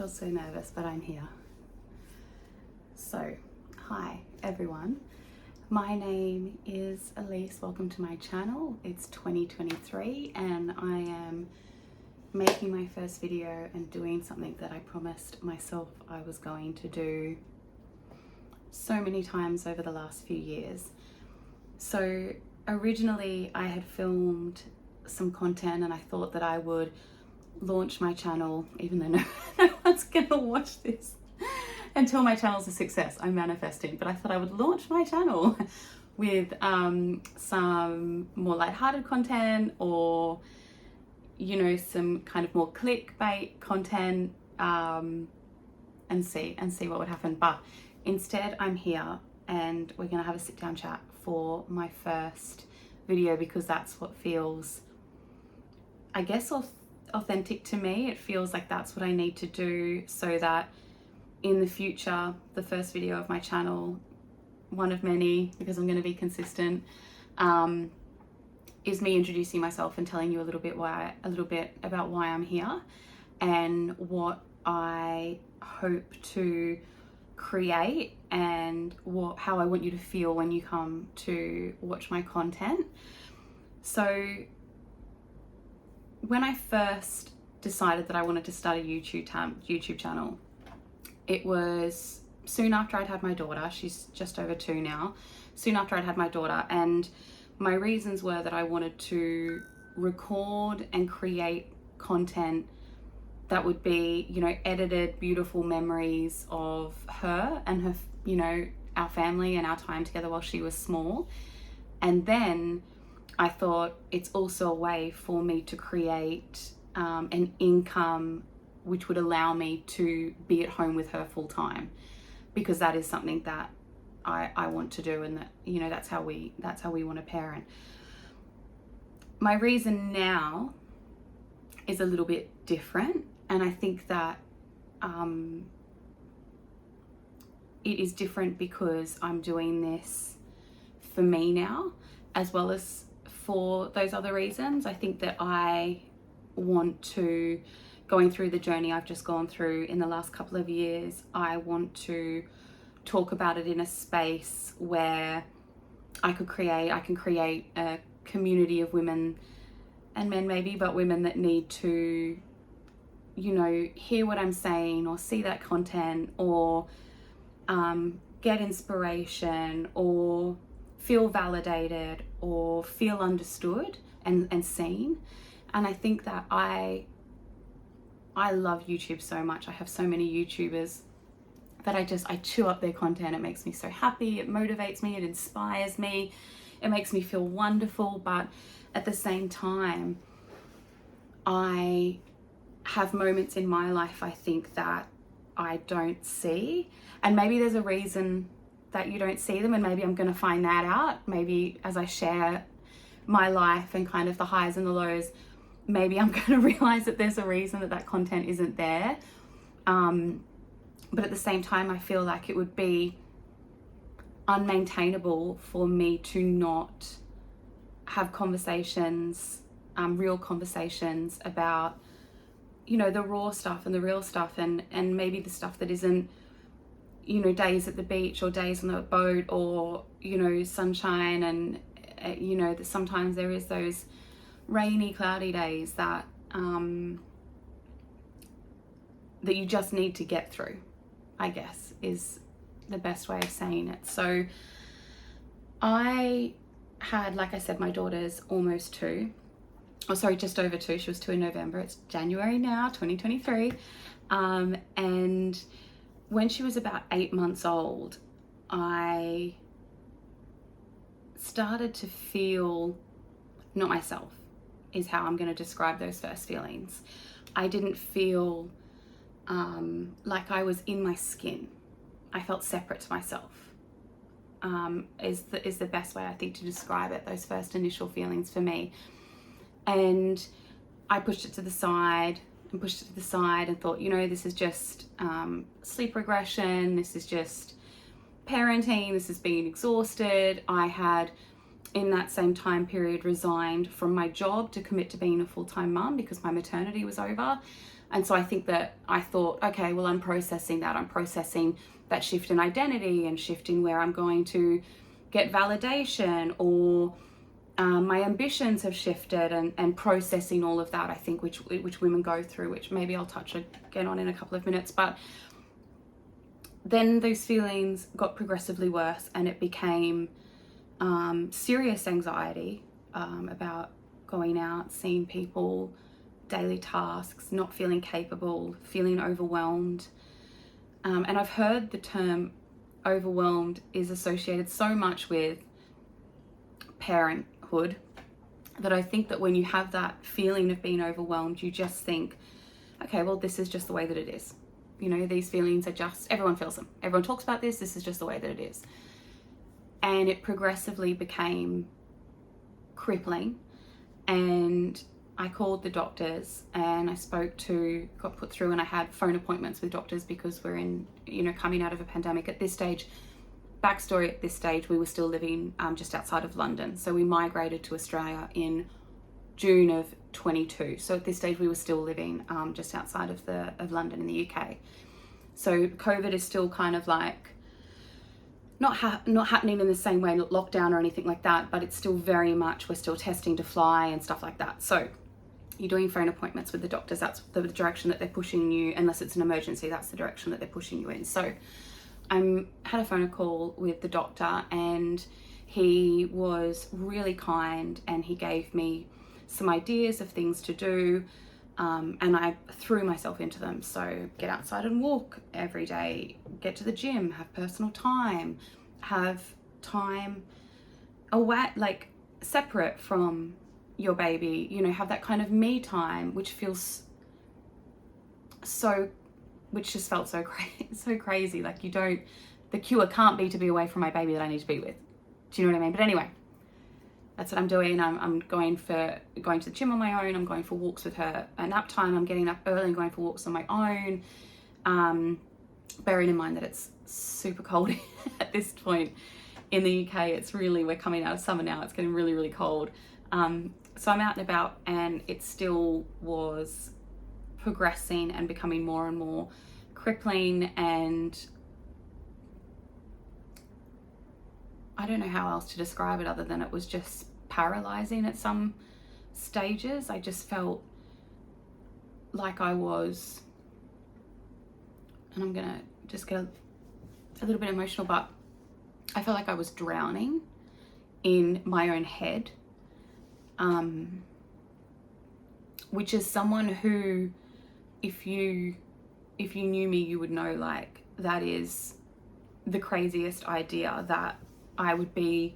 feel so nervous, but I'm here. So, hi everyone. My name is Alyce. Welcome to my channel. It's 2023 and I am making my first video and doing something that I promised myself I was going to do so many times over the last few years. So originally I had filmed some content and I thought that I would launch my channel, even though no one's gonna watch this until my channel's a success. I'm manifesting, but I thought I would launch my channel with some more lighthearted content, or some kind of more clickbait content, and see what would happen. But instead I'm here and we're gonna have a sit down chat for my first video, because that's what feels, I guess, authentic to me. It feels like that's what I need to do so that in the future, the first video of my channel, one of many, because I'm going to be consistent, is me introducing myself and telling you a little bit about why I'm here and what I hope to create and how I want you to feel when you come to watch my content. So when I first decided that I wanted to start a YouTube channel, it was soon after I'd had my daughter. She's just over 2 now. Soon after I'd had my daughter, and my reasons were that I wanted to record and create content that would be, edited, beautiful memories of her and her, our family and our time together while she was small. And then I thought it's also a way for me to create an income which would allow me to be at home with her full time, because that is something that I want to do, and that that's how we want to parent. My reason now is a little bit different, and I think that it is different because I'm doing this for me now, as well as for those other reasons. I think that I want to, going through the journey I've just gone through in the last couple of years, I want to talk about it in a space where I can create a community of women and men maybe, but women that need to, hear what I'm saying or see that content, or get inspiration, or feel validated, or feel understood and seen. And I think that I love YouTube so much. I have so many YouTubers that I chew up their content. It makes me so happy. It motivates me. It inspires me. It makes me feel wonderful. But at the same time, I have moments in my life, I think, that I don't see. And maybe there's a reason that you don't see them, and maybe I'm going to find that out. Maybe as I share my life and kind of the highs and the lows, maybe I'm going to realize that there's a reason that content isn't there. But at the same time, I feel like it would be unmaintainable for me to not have conversations, real conversations about, the raw stuff and the real stuff, and maybe the stuff that isn't, days at the beach or days on the boat, or, sunshine, and, that sometimes there is those rainy, cloudy days that that you just need to get through, I guess, is the best way of saying it. So I had, like I said, my daughter's almost 2. Oh, sorry, just over 2. She was 2 in November. It's January now, 2023. And when she was about 8 months old, I started to feel not myself, is how I'm going to describe those first feelings. I didn't feel like I was in my skin. I felt separate to myself, is the best way, I think, to describe it, those first initial feelings for me. And I pushed it to the side and thought, this is just sleep regression. This is just parenting. This is being exhausted. I had, in that same time period, resigned from my job to commit to being a full-time mum because my maternity was over. And so I think that I thought, okay, well, I'm processing that. I'm processing that shift in identity and shift in where I'm going to get validation, or my ambitions have shifted, and processing all of that, I think, which women go through, which maybe I'll touch again on in a couple of minutes. But then those feelings got progressively worse, and it became serious anxiety about going out, seeing people, daily tasks, not feeling capable, feeling overwhelmed. And I've heard the term overwhelmed is associated so much with parenthood that I think that when you have that feeling of being overwhelmed, you just think, okay, well, this is just the way that it is. You know, these feelings are just, everyone feels them. Everyone talks about this. This is just the way that it is. And it progressively became crippling. And I called the doctors, and I got put through, and I had phone appointments with doctors because we're in, coming out of a pandemic at this stage. Backstory, at this stage, we were still living just outside of London. So we migrated to Australia in June of 22. So at this stage, we were still living just outside of London in the UK. So COVID is still kind of like not happening in the same way, lockdown or anything like that, but it's still very much, we're still testing to fly and stuff like that. So you're doing phone appointments with the doctors. That's the direction that they're pushing you, unless it's an emergency, that's the direction that they're pushing you in. So I had a phone call with the doctor, and he was really kind, and he gave me some ideas of things to do, and I threw myself into them. So get outside and walk every day, get to the gym, have personal time, have time away, like separate from your baby, have that kind of me time, which feels which just felt so crazy. Like the cure can't be to be away from my baby that I need to be with. Do you know what I mean? But anyway, that's what I'm doing. I'm going to the gym on my own. I'm going for walks with her at nap time. I'm getting up early and going for walks on my own. Bearing in mind that it's super cold at this point in the UK. We're coming out of summer now. It's getting really, really cold. So I'm out and about, and it still was progressing and becoming more and more crippling, and I don't know how else to describe it other than it was just paralyzing at some stages. I just felt like I was, and I'm gonna just get a little bit emotional, but I felt like I was drowning in my own head, which is someone who, if you knew me, you would know, like, that is the craziest idea, that I would be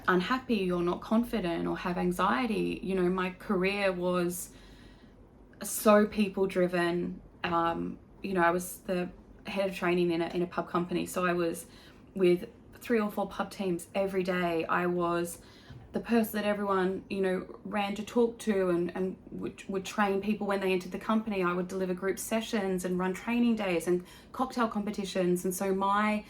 unhappy or not confident or have anxiety. My career was so people driven. I was the head of training in a pub company, so I was with 3 or 4 pub teams every day. I was the person that everyone, ran to talk to, and would train people when they entered the company. I would deliver group sessions and run training days and cocktail competitions. And so and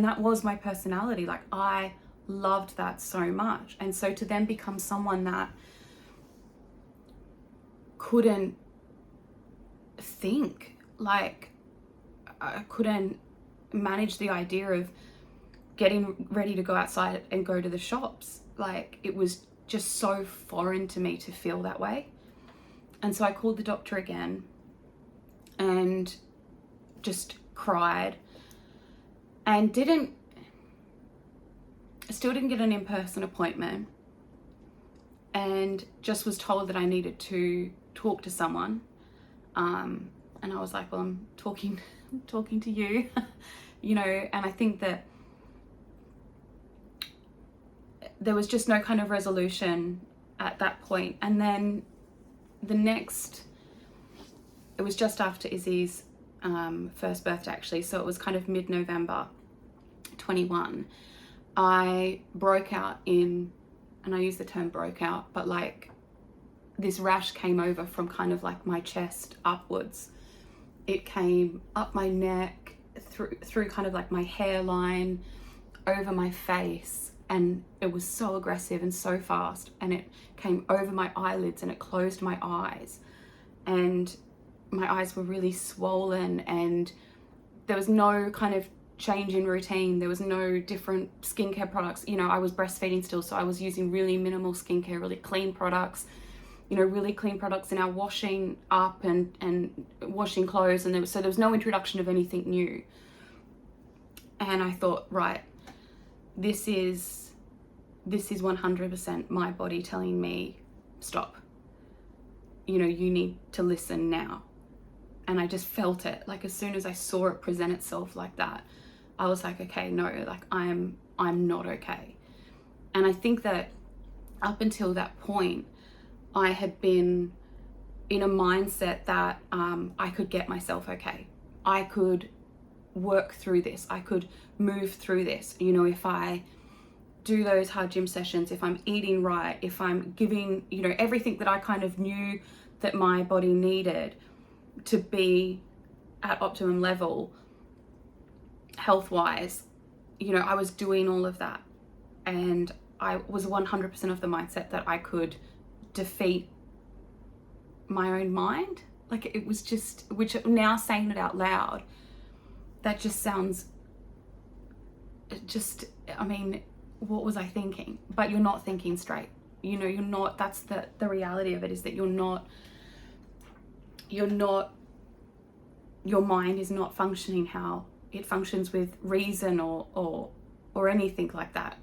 that was my personality. Like, I loved that so much. And so to then become someone that couldn't think, like, I couldn't manage the idea of getting ready to go outside and go to the shops. Like, it was just so foreign to me to feel that way. And so I called the doctor again and just cried, and still didn't get an in-person appointment, and just was told that I needed to talk to someone. And I was like, well, I'm talking to you, and I think that there was just no kind of resolution at that point. And then it was just after Izzy's first birthday, actually, so it was kind of mid-November 21, I broke out and I use the term broke out, but like this rash came over from kind of like my chest upwards. It came up my neck, through kind of like my hairline, over my face, and it was so aggressive and so fast, and it came over my eyelids and it closed my eyes. and my eyes were really swollen, and there was no kind of change in routine. There was no different skincare products. You know, I was breastfeeding still, so I was using really minimal skincare, really clean products, you know, really clean products in our washing up and washing clothes. And there was no introduction of anything new. And I thought, right, this is 100% my body telling me, stop. You know, you need to listen now. And I just felt it. Like, as soon as I saw it present itself like that, I was like, okay, no, like I'm not okay. And I think that up until that point, I had been in a mindset that I could get myself okay. I could work through this. I could move through this. You know, if I do those hard gym sessions, if I'm eating right, if I'm giving, you know, everything that I kind of knew that my body needed to be at optimum level health-wise, you know, I was doing all of that. And I was 100% of the mindset that I could defeat my own mind. Like, it was just, which now saying it out loud, that just sounds just, I mean, what was I thinking? But you're not thinking straight. You know, you're not, that's the reality of it, is that you're not, your mind is not functioning how it functions with reason or anything like that.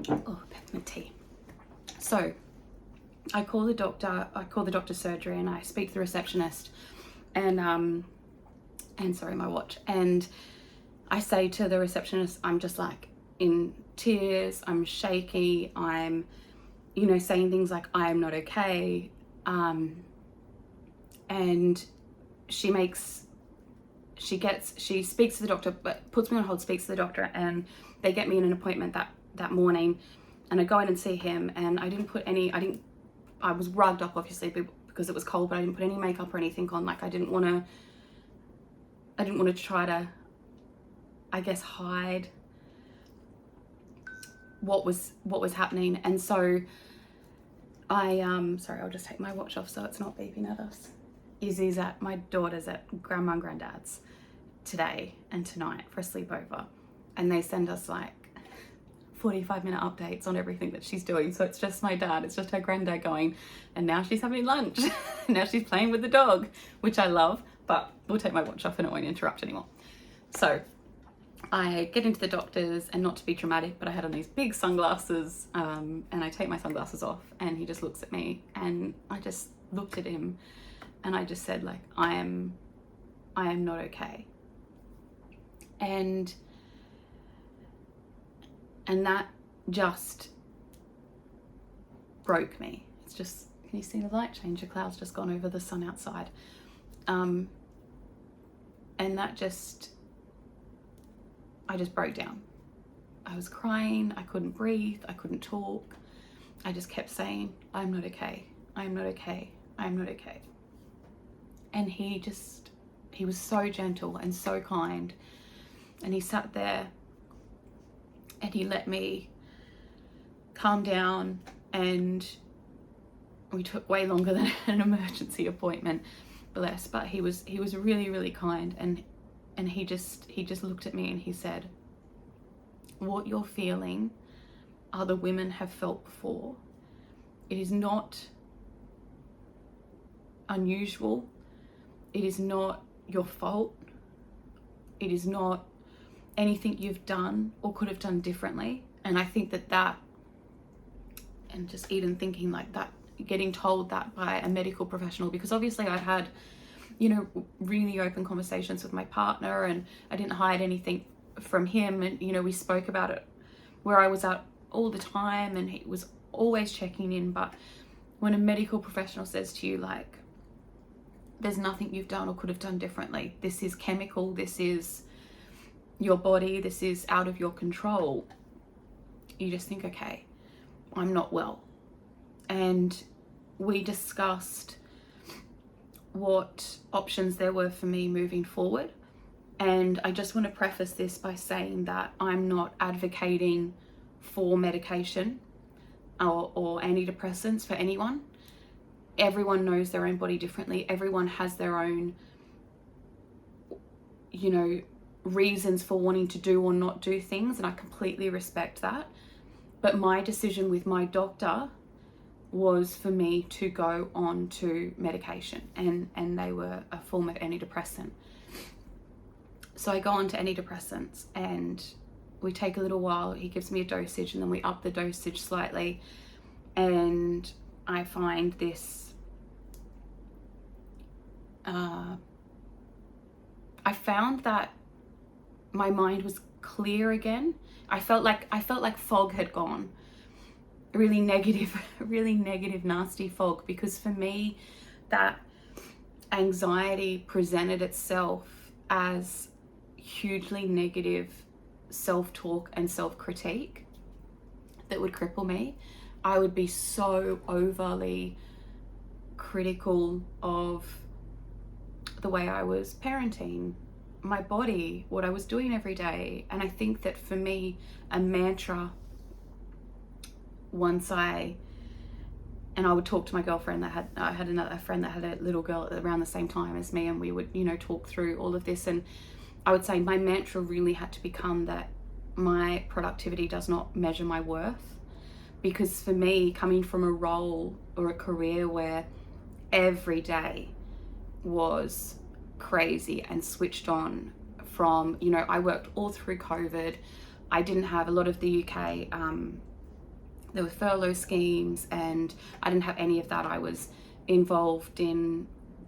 Oh, peppermint tea. So I call the doctor's surgery, and I speak to the receptionist, and sorry, my watch. And I say to the receptionist, I'm just like in tears, I'm shaky, I'm, you know, saying things like, I am not okay. And she speaks to the doctor, but puts me on hold, speaks to the doctor, and they get me in an appointment that morning. And I go in and see him, and I was rugged up, obviously, because it was cold, but I didn't put any makeup or anything on. Like, I didn't want to try to, I guess, hide what was happening. And so sorry, I'll just take my watch off so it's not beeping at us. Izzy's at my daughter's at grandma and granddad's today and tonight for a sleepover, and they send us like 45-minute updates on everything that she's doing. So it's just my dad, it's just her granddad going, and now she's having lunch. Now she's playing with the dog, which I love, but we'll take my watch off and it won't interrupt anymore. So I get into the doctor's, and not to be dramatic, but I had on these big sunglasses, and I take my sunglasses off, and he just looks at me, and I just looked at him, and I just said, like, I am not okay. And that just broke me. It's just, can you see the light change? The cloud's just gone over the sun outside. And that just, I just broke down. I was crying, I couldn't breathe, I couldn't talk. I just kept saying, I'm not okay, I'm not okay, I'm not okay. And he was so gentle and so kind. And he sat there and he let me calm down, and we took way longer than an emergency appointment, bless, but he was really, really kind. And he just looked at me and he said, what you're feeling, other women have felt before. It is not unusual. It is not your fault. It is not anything you've done or could have done differently. And I think that, and just even thinking like that, getting told that by a medical professional, because obviously I'd had, you know, really open conversations with my partner, and I didn't hide anything from him. And, you know, we spoke about it where I was at all the time, and he was always checking in. But when a medical professional says to you, like, there's nothing you've done or could have done differently, this is chemical, this is your body, this is out of your control, you just think, okay, I'm not well. And we discussed what options there were for me moving forward. And I just want to preface this by saying that I'm not advocating for medication. or antidepressants for anyone. Everyone knows their own body differently. Everyone has their own, you know, reasons for wanting to do or not do things, and I completely respect that. But my decision with my doctor was for me to go on to medication, and they were a form of antidepressant. So I go on to antidepressants, and we take a little while. He gives me a dosage, and then we up the dosage slightly, and I find this I found that my mind was clear again. I felt like fog had gone. Really negative, nasty fog, because for me that anxiety presented itself as hugely negative self-talk and self-critique that would cripple me. I would be so overly critical of the way I was parenting, my body, what I was doing every day. And I think that for me, a mantra, I would talk to my girlfriend I had a friend that had a little girl around the same time as me, and we would, you know, talk through all of this, and I would say my mantra really had to become that my productivity does not measure my worth. Because for me, coming from a role or a career where every day was crazy and switched on, from, you know, I worked all through COVID. I didn't have a lot of the UK, there were furlough schemes, and I didn't have any of that. I was involved in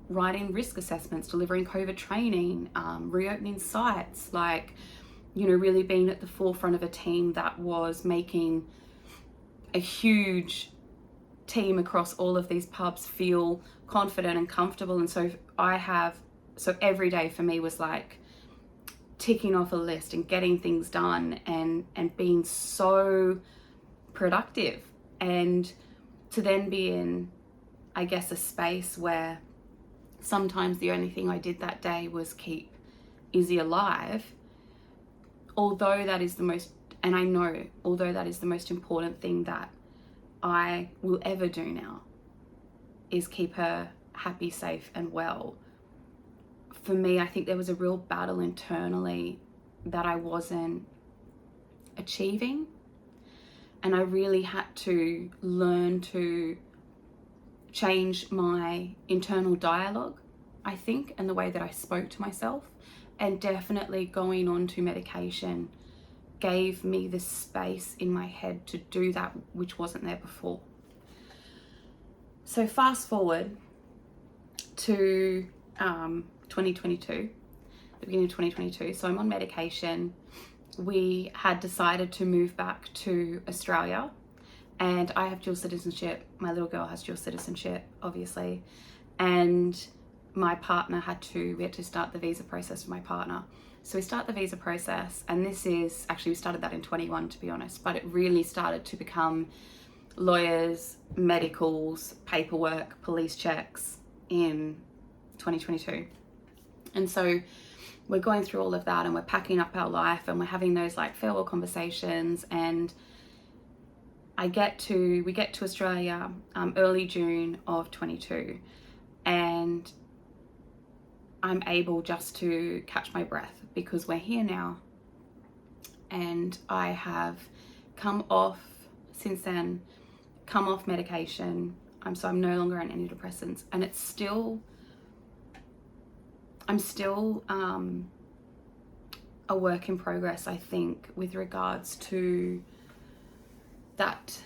writing risk assessments, delivering COVID training, reopening sites, like, you know, really being at the forefront of a team that was making a huge team across all of these pubs feel confident and comfortable. And so every day for me was like ticking off a list and getting things done, and being so productive. And to then be in, I guess, a space where sometimes the only thing I did that day was keep Izzy alive, although that is the most important thing that I will ever do now, is keep her happy, safe, and well. For me, I think there was a real battle internally that I wasn't achieving, and I really had to learn to change my internal dialogue, I think, and the way that I spoke to myself. And definitely going on to medication gave me the space in my head to do that, which wasn't there before. So fast forward to 2022, the beginning of 2022. So I'm on medication. We had decided to move back to Australia, and I have dual citizenship. My little girl has dual citizenship, obviously, and my partner we had to start the visa process for my partner. So we start the visa process, and we started that in 21, to be honest, but it really started to become lawyers, medicals, paperwork, police checks in 2022. And so we're going through all of that, and we're packing up our life, and we're having those like farewell conversations. And we get to Australia early June of 22, and I'm able just to catch my breath, because we're here now, and I have come off medication. So I'm no longer on antidepressants, and I'm still a work in progress, I think, with regards to that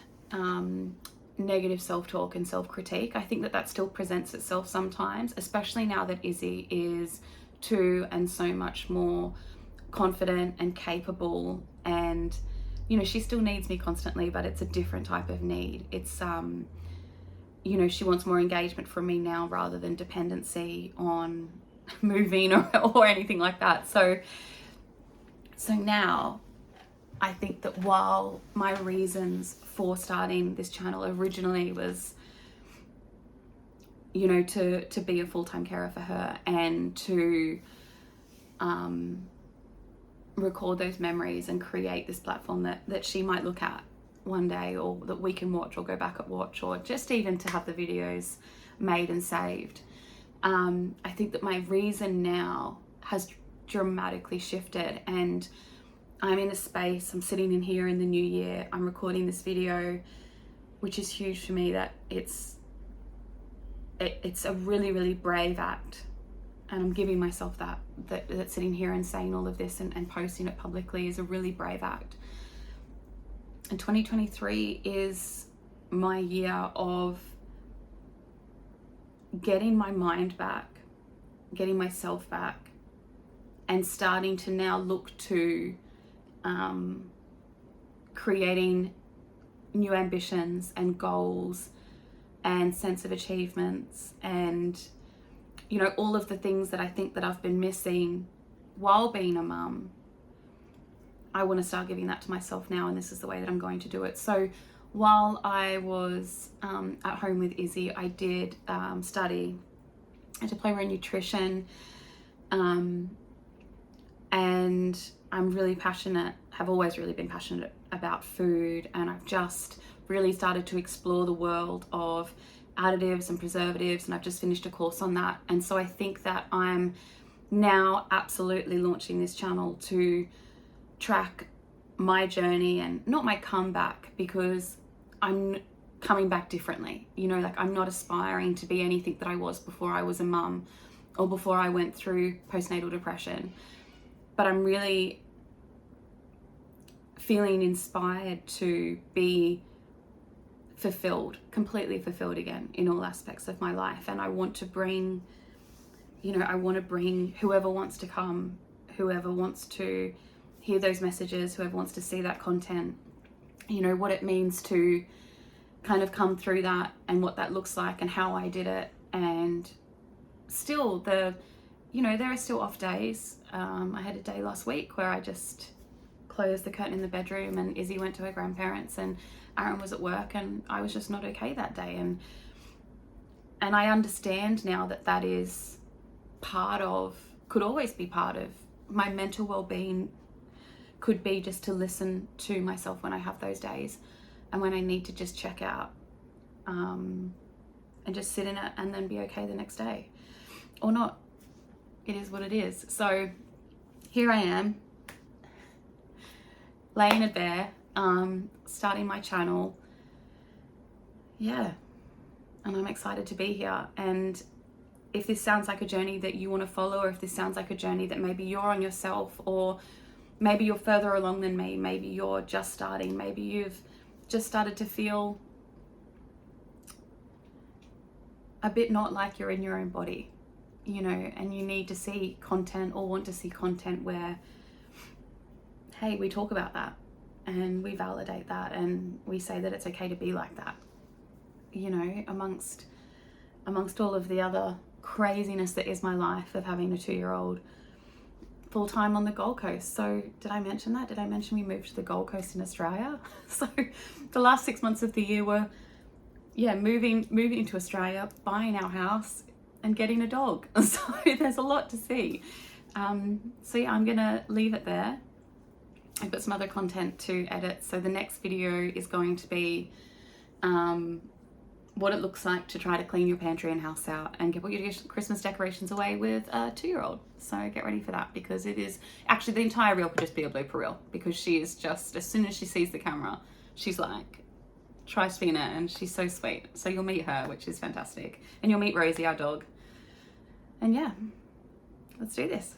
negative self-talk and self-critique. I think that still presents itself sometimes, especially now that Izzy is 2 and so much more confident and capable, and, you know, she still needs me constantly, but it's a different type of need. It's you know, she wants more engagement from me now rather than dependency on moving or anything like that. So now I think that while my reasons for starting this channel originally was, you know, to be a full-time carer for her, and to record those memories and create this platform that she might look at one day, or that we can watch or go back and watch, or just even to have the videos made and saved. I think that my reason now has dramatically shifted, and I'm in a space, I'm sitting in here in the new year, I'm recording this video, which is huge for me, that it's a really, really brave act. And I'm giving myself that sitting here and saying all of this and posting it publicly is a really brave act. And 2023 is my year of getting my mind back, getting myself back, and starting to now look to creating new ambitions and goals and sense of achievements, and you know, all of the things that I think that I've been missing while being a mum. I want to start giving that to myself now, and this is the way that I'm going to do it. So while I was at home with Izzy, I did study diploma in nutrition, and I'm really passionate, have always really been passionate about food, and I've just really started to explore the world of additives and preservatives, and I've just finished a course on that. And so I think that I'm now absolutely launching this channel to track my journey, and not my comeback, because I'm coming back differently. You know, like, I'm not aspiring to be anything that I was before I was a mum or before I went through postnatal depression, but I'm really feeling inspired to be fulfilled, completely fulfilled again in all aspects of my life. And I want to bring, you know, I want to bring whoever wants to come, whoever wants to hear those messages, whoever wants to see that content, you know, what it means to kind of come through that, and what that looks like, and how I did it. And still, you know, there are still off days. I had a day last week where I just closed the curtain in the bedroom, and Izzy went to her grandparents, and Aaron was at work, and I was just not okay that day. And I understand now that that is part of, could always be part of my mental well-being, could be just to listen to myself when I have those days, and when I need to just check out, and just sit in it, and then be okay the next day, or not. It is what it is. So here I am, laying it bare, starting my channel. Yeah, and I'm excited to be here. And if this sounds like a journey that you want to follow, or if this sounds like a journey that maybe you're on yourself, or maybe you're further along than me, maybe you're just starting, maybe you've just started to feel a bit not like you're in your own body, you know, and you need to see content, or want to see content where, hey, we talk about that, and we validate that, and we say that it's okay to be like that, you know, amongst all of the other craziness that is my life of having a 2-year-old full-time on the Gold Coast. So did I mention that? Did I mention we moved to the Gold Coast in Australia? So the last 6 months of the year were, yeah, moving to Australia, buying our house, and getting a dog. So there's a lot to see. So yeah, I'm gonna leave it there. I've got some other content to edit. So the next video is going to be what it looks like to try to clean your pantry and house out, and get all your Christmas decorations away with a 2-year-old. So get ready for that, because it is actually, the entire reel could just be a blooper reel, because she is just, as soon as she sees the camera, she's like, tries to be in it, and she's so sweet. So you'll meet her, which is fantastic, and you'll meet Rosie, our dog. And yeah, let's do this.